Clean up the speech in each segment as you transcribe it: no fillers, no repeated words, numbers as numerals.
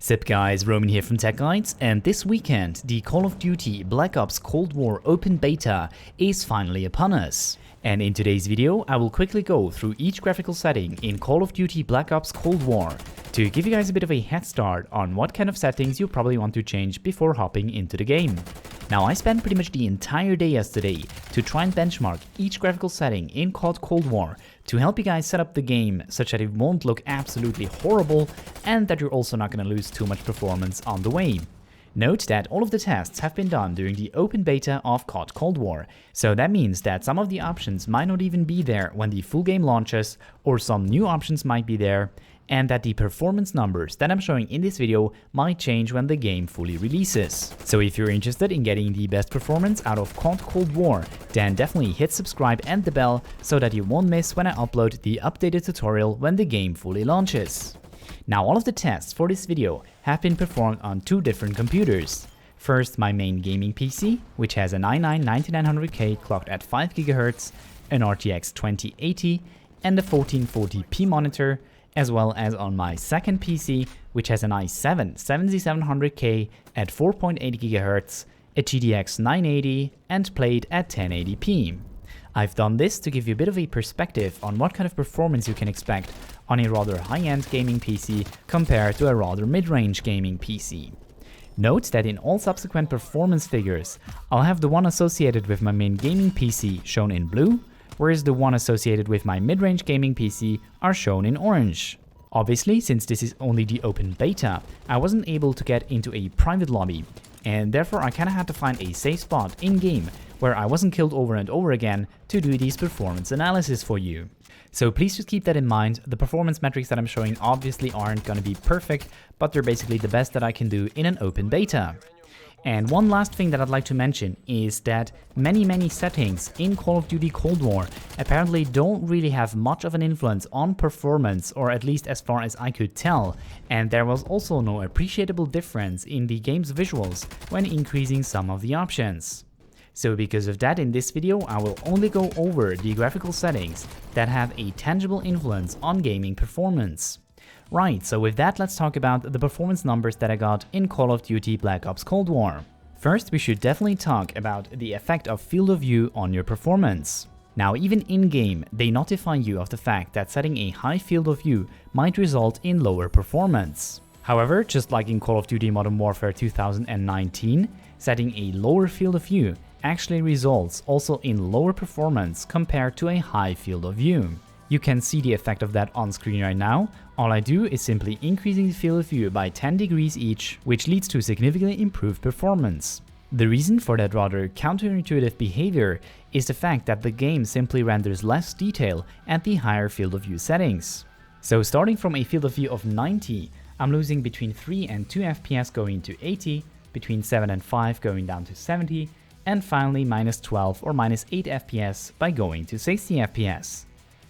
Sup guys, Roman here from Tech Guides, and this weekend the Call of Duty Black Ops Cold War Open Beta is finally upon us. And in today's video I will quickly go through each graphical setting in Call of Duty Black Ops Cold War to give you guys a bit of a head start on what kind of settings you probably want to change before hopping into the game. Now I spent pretty much the entire day yesterday to try and benchmark each graphical setting in COD Cold War to help you guys set up the game such that it won't look absolutely horrible and that you're also not going to lose too much performance on the way. Note that all of the tests have been done during the open beta of COD Cold War, so that means that some of the options might not even be there when the full game launches, or some new options might be there, and that the performance numbers that I'm showing in this video might change when the game fully releases. So if you're interested in getting the best performance out of COD Cold War, then definitely hit subscribe and the bell so that you won't miss when I upload the updated tutorial when the game fully launches. Now all of the tests for this video have been performed on two different computers. First, my main gaming PC, which has a i9-9900K clocked at 5 GHz, an RTX 2080 and a 1440p monitor, as well as on my second PC, which has an i7-7700K at 4.8 GHz, a GTX 980 and played at 1080p. I've done this to give you a bit of a perspective on what kind of performance you can expect on a rather high-end gaming PC compared to a rather mid-range gaming PC. Note that in all subsequent performance figures, I'll have the one associated with my main gaming PC shown in blue, whereas the one associated with my mid-range gaming PC are shown in orange. Obviously, since this is only the open beta, I wasn't able to get into a private lobby, and therefore I kinda had to find a safe spot in-game where I wasn't killed over and over again to do these performance analysis for you. So please just keep that in mind. The performance metrics that I'm showing obviously aren't gonna be perfect, but they're basically the best that I can do in an open beta. And one last thing that I'd like to mention is that many settings in Call of Duty Cold War apparently don't really have much of an influence on performance, or at least as far as I could tell, and there was also no appreciable difference in the game's visuals when increasing some of the options. So because of that, in this video I will only go over the graphical settings that have a tangible influence on gaming performance. Right, so with that let's talk about the performance numbers that I got in Call of Duty Black Ops Cold War. First, we should definitely talk about the effect of field of view on your performance. Now even in-game, they notify you of the fact that setting a high field of view might result in lower performance. However, just like in Call of Duty Modern Warfare 2019, setting a lower field of view actually results also in lower performance compared to a high field of view. You can see the effect of that on screen right now. All I do is simply increasing the field of view by 10 degrees each, which leads to significantly improved performance. The reason for that rather counterintuitive behavior is the fact that the game simply renders less detail at the higher field of view settings. So starting from a field of view of 90, I'm losing between 3 and 2 FPS going to 80, between 7 and 5 going down to 70, and finally minus 12 or minus 8 FPS by going to 60 FPS.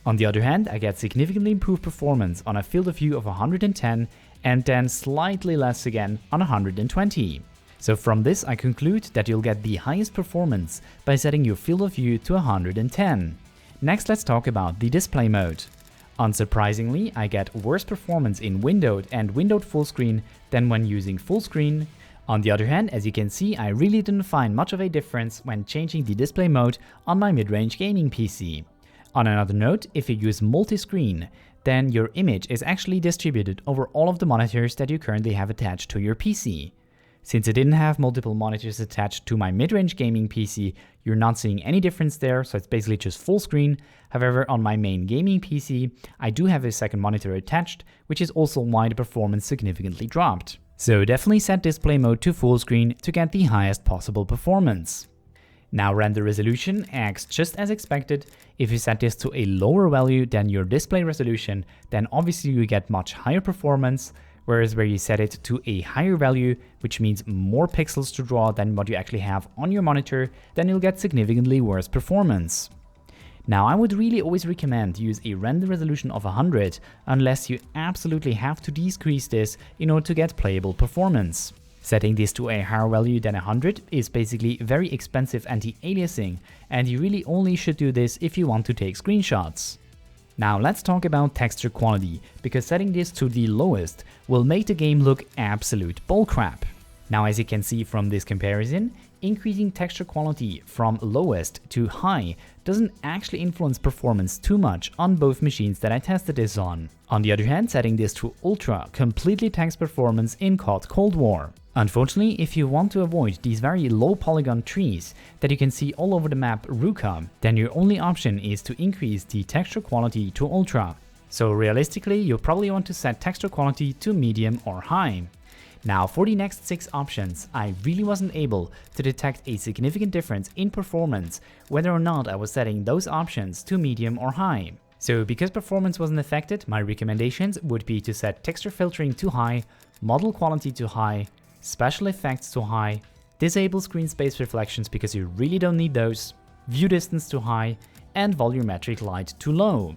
On the other hand, I get significantly improved performance on a field of view of 110 and then slightly less again on 120. So from this I conclude that you'll get the highest performance by setting your field of view to 110. Next, let's talk about the display mode. Unsurprisingly, I get worse performance in windowed and windowed full screen than when using full screen. On the other hand, as you can see, I really didn't find much of a difference when changing the display mode on my mid-range gaming PC. On another note, if you use multi-screen, then your image is actually distributed over all of the monitors that you currently have attached to your PC. Since I didn't have multiple monitors attached to my mid-range gaming PC, you're not seeing any difference there, so it's basically just full screen. However, on my main gaming PC, I do have a second monitor attached, which is also why the performance significantly dropped. So definitely set display mode to full screen to get the highest possible performance. Now render resolution acts just as expected. If you set this to a lower value than your display resolution, then obviously you get much higher performance, whereas where you set it to a higher value, which means more pixels to draw than what you actually have on your monitor, then you'll get significantly worse performance. Now I would really always recommend to use a render resolution of 100 unless you absolutely have to decrease this in order to get playable performance. Setting this to a higher value than 100 is basically very expensive anti-aliasing, and you really only should do this if you want to take screenshots. Now let's talk about texture quality, because setting this to the lowest will make the game look absolute bullcrap. Now as you can see from this comparison, increasing texture quality from lowest to high doesn't actually influence performance too much on both machines that I tested this on. On the other hand, setting this to ultra completely tanks performance in COD Cold War. Unfortunately, if you want to avoid these very low polygon trees that you can see all over the map Ruka, then your only option is to increase the texture quality to ultra. So realistically, you'll probably want to set texture quality to medium or high. Now for the next 6 options, I really wasn't able to detect a significant difference in performance whether or not I was setting those options to medium or high. So because performance wasn't affected, my recommendations would be to set texture filtering to high, model quality to high, special effects to high, disable screen space reflections because you really don't need those, view distance to high, and volumetric light to low.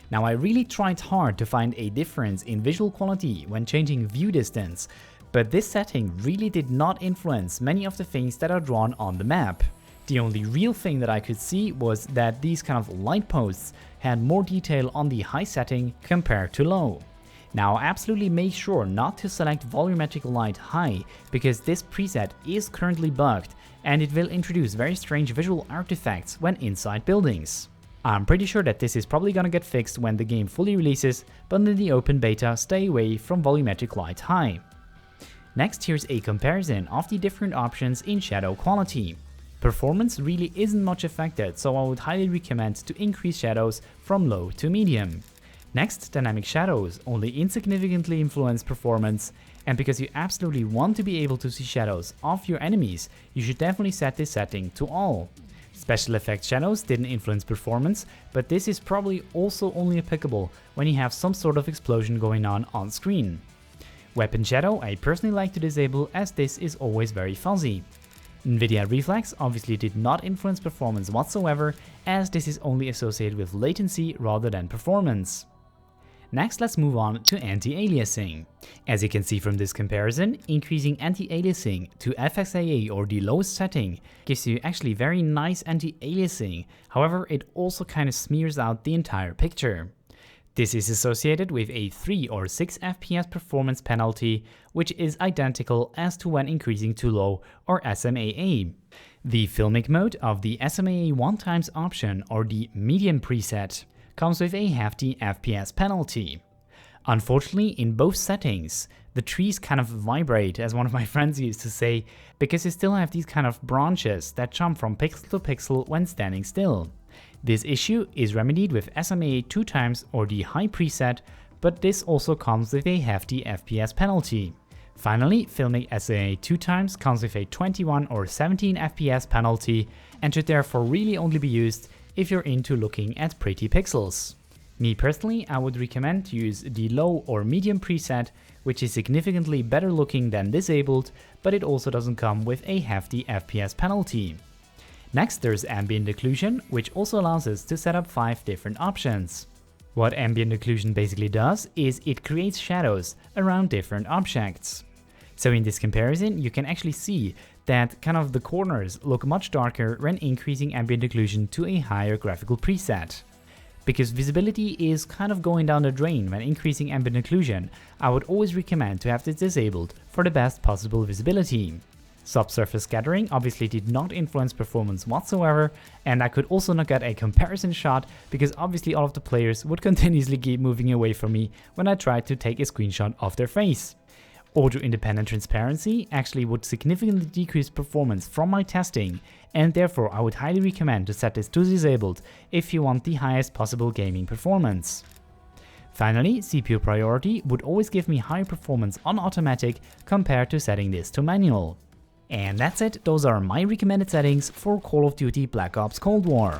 Now I really tried hard to find a difference in visual quality when changing view distance, but this setting really did not influence many of the things that are drawn on the map. The only real thing that I could see was that these kind of light posts had more detail on the high setting compared to low. Now absolutely make sure not to select volumetric light high, because this preset is currently bugged and it will introduce very strange visual artifacts when inside buildings. I'm pretty sure that this is probably gonna get fixed when the game fully releases, but in the open beta stay away from volumetric light high. Next, here's a comparison of the different options in shadow quality. Performance really isn't much affected, so I would highly recommend to increase shadows from low to medium. Next, dynamic shadows only insignificantly influence performance, and because you absolutely want to be able to see shadows of your enemies, you should definitely set this setting to all. Special effects shadows didn't influence performance, but this is probably also only applicable when you have some sort of explosion going on screen. Weapon shadow I personally like to disable, as this is always very fuzzy. Nvidia reflex obviously did not influence performance whatsoever, as this is only associated with latency rather than performance. Next, let's move on to anti-aliasing. As you can see from this comparison, increasing anti-aliasing to FXAA or the lowest setting gives you actually very nice anti-aliasing, however it also kind of smears out the entire picture. This is associated with a 3 or 6 FPS performance penalty, which is identical as to when increasing to low or SMAA. The filmic mode of the SMAA 1x option or the medium preset comes with a hefty FPS penalty. Unfortunately, in both settings, the trees kind of vibrate, as one of my friends used to say, because you still have these kind of branches that jump from pixel to pixel when standing still. This issue is remedied with SMAA 2x or the high preset, but this also comes with a hefty FPS penalty. Finally, filmic SMAA 2x comes with a 21 or 17 FPS penalty and should therefore really only be used if you're into looking at pretty pixels. Me personally, I would recommend to use the low or medium preset, which is significantly better looking than disabled, but it also doesn't come with a hefty FPS penalty. Next, there's ambient occlusion, which also allows us to set up 5 different options. What ambient occlusion basically does is it creates shadows around different objects. So in this comparison, you can actually see that kind of the corners look much darker when increasing ambient occlusion to a higher graphical preset. Because visibility is kind of going down the drain when increasing ambient occlusion, I would always recommend to have this disabled for the best possible visibility. Subsurface scattering obviously did not influence performance whatsoever, and I could also not get a comparison shot because obviously all of the players would continuously keep moving away from me when I tried to take a screenshot of their face. Audio-independent transparency actually would significantly decrease performance from my testing, and therefore I would highly recommend to set this to disabled if you want the highest possible gaming performance. Finally, CPU priority would always give me higher performance on automatic compared to setting this to manual. And that's it, those are my recommended settings for Call of Duty Black Ops Cold War.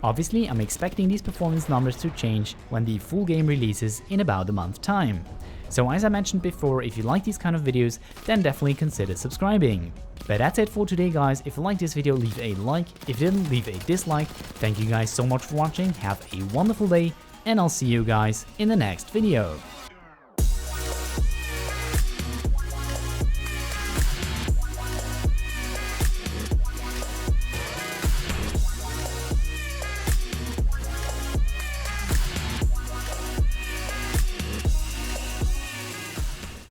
Obviously, I'm expecting these performance numbers to change when the full game releases in about a month's time. So as I mentioned before, if you like these kind of videos, then definitely consider subscribing. But that's it for today guys, if you liked this video leave a like, if you didn't leave a dislike. Thank you guys so much for watching, have a wonderful day, and I'll see you guys in the next video.